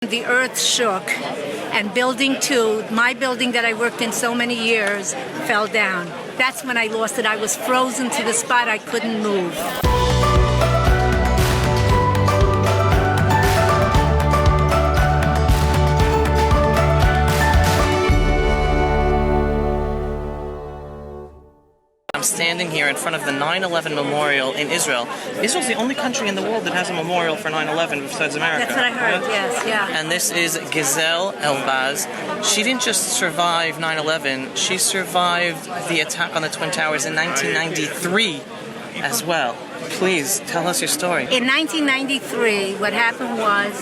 The earth shook, and building 2, my building that I worked in so many years, fell down. That's when I lost it. I was frozen to the spot. I couldn't move. I'm standing here in front of the 9/11 Memorial in Israel. Israel's the only country in the world that has a memorial for 9/11 besides America. That's what I heard, yes, yeah. And this is Giselle Elbaz. She didn't just survive 9/11, she survived the attack on the Twin Towers in 1993 as well. Please, tell us your story. In 1993, what happened was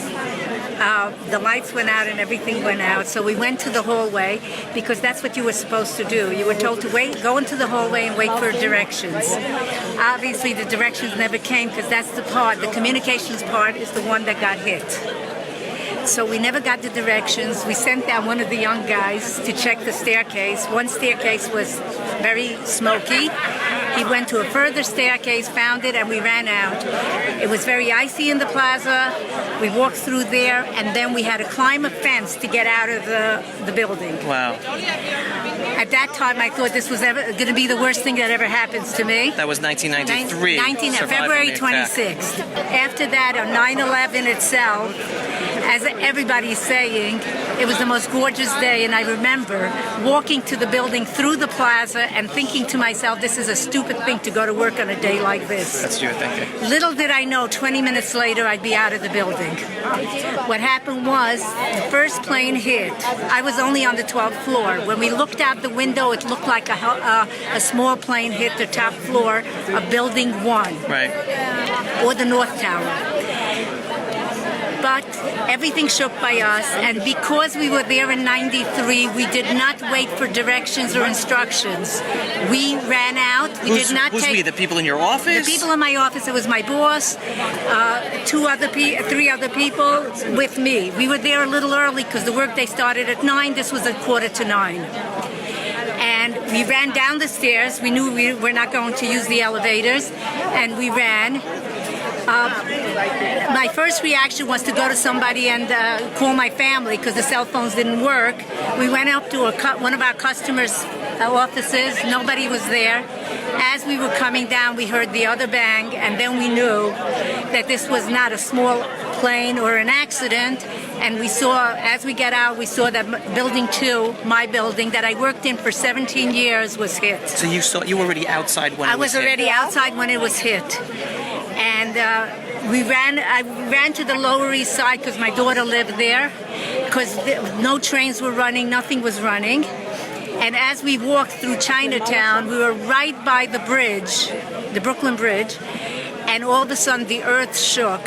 the lights went out and everything went out, so we went to the hallway because that's what you were supposed to do. You were told to go into the hallway and wait for directions. Obviously, the directions never came because that's the communications part is the one that got hit. So we never got the directions. We sent down one of the young guys to check the staircase. One staircase was very smoky. He went to a further staircase, found it, and we ran out. It was very icy in the plaza. We walked through there, and then we had to climb a fence to get out of the building. Wow. At that time, I thought this was going to be the worst thing that ever happens to me. That was 1993. February 26th. After that, on 9/11 itself, as everybody's saying, it was the most gorgeous day, and I remember walking to the building through the plaza and thinking to myself, this is a stupid thing to go to work on a day like this. That's what you were thinking. Little did I know, 20 minutes later, I'd be out of the building. What happened was, the first plane hit. I was only on the 12th floor. When we looked out the window, it looked like a small plane hit the top floor of Building 1. Right. Or the North Tower. But everything shook by us, and because we were there in 93, we did not wait for directions or instructions. We ran out. Who's we? The people in your office? The people in my office. It was my boss, three other people with me. We were there a little early because the workday started at 9. This was at 8:45. And we ran down the stairs. We knew we were not going to use the elevators, and we ran. My first reaction was to go to somebody and call my family because the cell phones didn't work. We went up to one of our customers' offices. Nobody was there. As we were coming down, we heard the other bang, and then we knew that this was not a small plane or an accident. And we saw, as we got out, we saw that Building 2, my building that I worked in for 17 years, was hit. So you were already outside when it was hit? I was already outside when it was hit. And I ran to the Lower East Side because my daughter lived there, because no trains were running, nothing was running. And as we walked through Chinatown, we were right by the bridge, the Brooklyn Bridge, and all of a sudden the earth shook,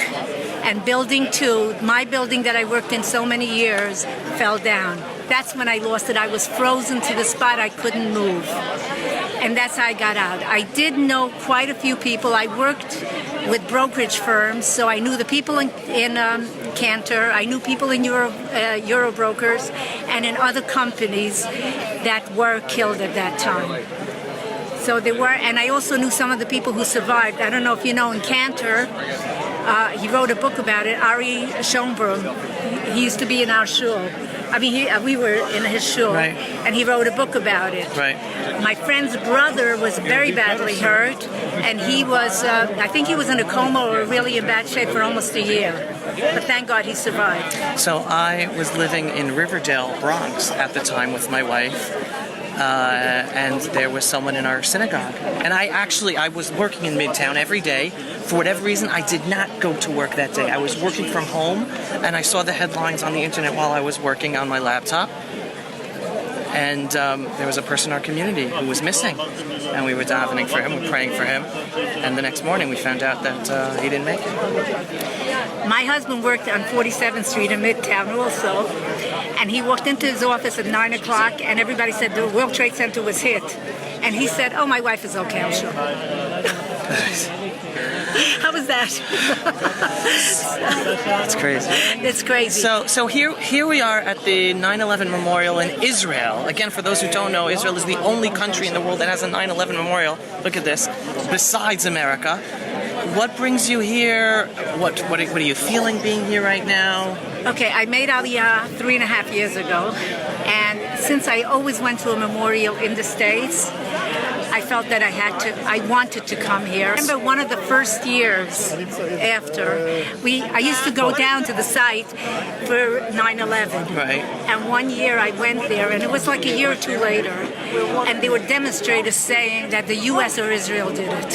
and Building 2, my building that I worked in so many years, fell down. That's when I lost it. I was frozen to the spot. I couldn't move. And that's how I got out. I did know quite a few people. I worked with brokerage firms, so I knew the people in Cantor. I knew people in Euro brokers and in other companies that were killed at that time. So there were, and I also knew some of the people who survived. I don't know if you know, in Cantor, he wrote a book about it, Ari Schonbrun. He used to be in our shul. I mean, we were in his shul, right. And he wrote a book about it. Right. My friend's brother was very badly hurt, and he was, I think he was in a coma or really in bad shape for almost a year. But thank God he survived. So I was living in Riverdale, Bronx at the time with my wife. And there was someone in our synagogue. And I was working in Midtown every day. For whatever reason, I did not go to work that day. I was working from home, and I saw the headlines on the internet while I was working on my laptop. And there was a person in our community who was missing. And we were davening for him, we were praying for him. And the next morning we found out that he didn't make it. My husband worked on 47th Street in Midtown also. And he walked into his office at 9 o'clock, and everybody said the World Trade Center was hit. And he said, oh, my wife is okay, I'm sure. How was that? That's crazy. It's crazy. So here we are at the 9/11 Memorial in Israel. Again, for those who don't know, Israel is the only country in the world that has a 9/11 memorial. Look at this. Besides America. what brings you here? What are you feeling being here right now? Okay, I made Aliyah 3.5 years ago, and since I always went to a memorial in the States, I felt that I wanted to come here. I remember one of the first years after, I used to go down to the site for 9/11. Right. And one year I went there, and it was like a year or two later, and there were demonstrators saying that the U.S. or Israel did it.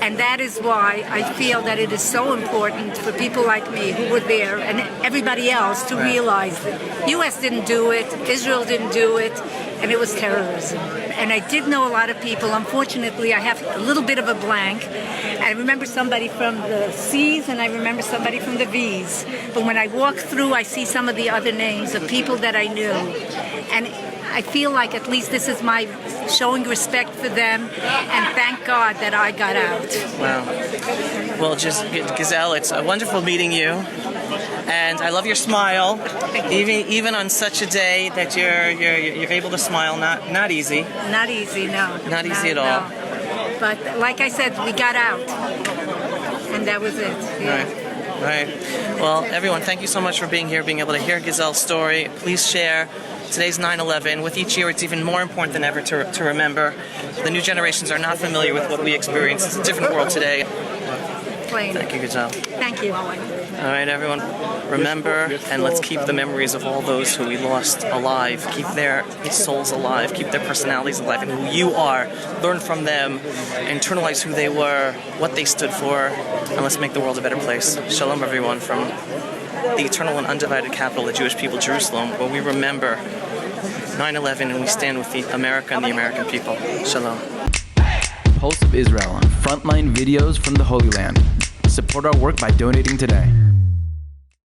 And that is why I feel that it is so important for people like me who were there and everybody else to realize that U.S. didn't do it, Israel didn't do it, and it was terrorism. And I did know a lot of people. Unfortunately, I have a little bit of a blank. I remember somebody from the C's and I remember somebody from the V's. But when I walk through, I see some of the other names of people that I knew. And I feel like at least this is my showing respect for them, and thank God that I got out. Wow. Well, Giselle, it's wonderful meeting you, and I love your smile. Even on such a day that you're able to smile, not easy. Not easy, no. Not easy at all. No. But like I said, we got out, and that was it. Yeah. Right. Well, everyone, thank you so much for being here, being able to hear Giselle's story. Please share. Today's 9/11. With each year, it's even more important than ever to remember. The new generations are not familiar with what we experience. It's a different world today. Plain. Thank you, Giselle. Thank you. All right, everyone. Remember, and let's keep the memories of all those who we lost alive. Keep their souls alive. Keep their personalities alive, and who you are. Learn from them. Internalize who they were, what they stood for, and let's make the world a better place. Shalom, everyone, from the eternal and undivided capital of the Jewish people, Jerusalem, where we remember 9/11 and we stand with the America and the American people. Shalom. Pulse of Israel, frontline videos from the Holy Land. Support our work by donating today.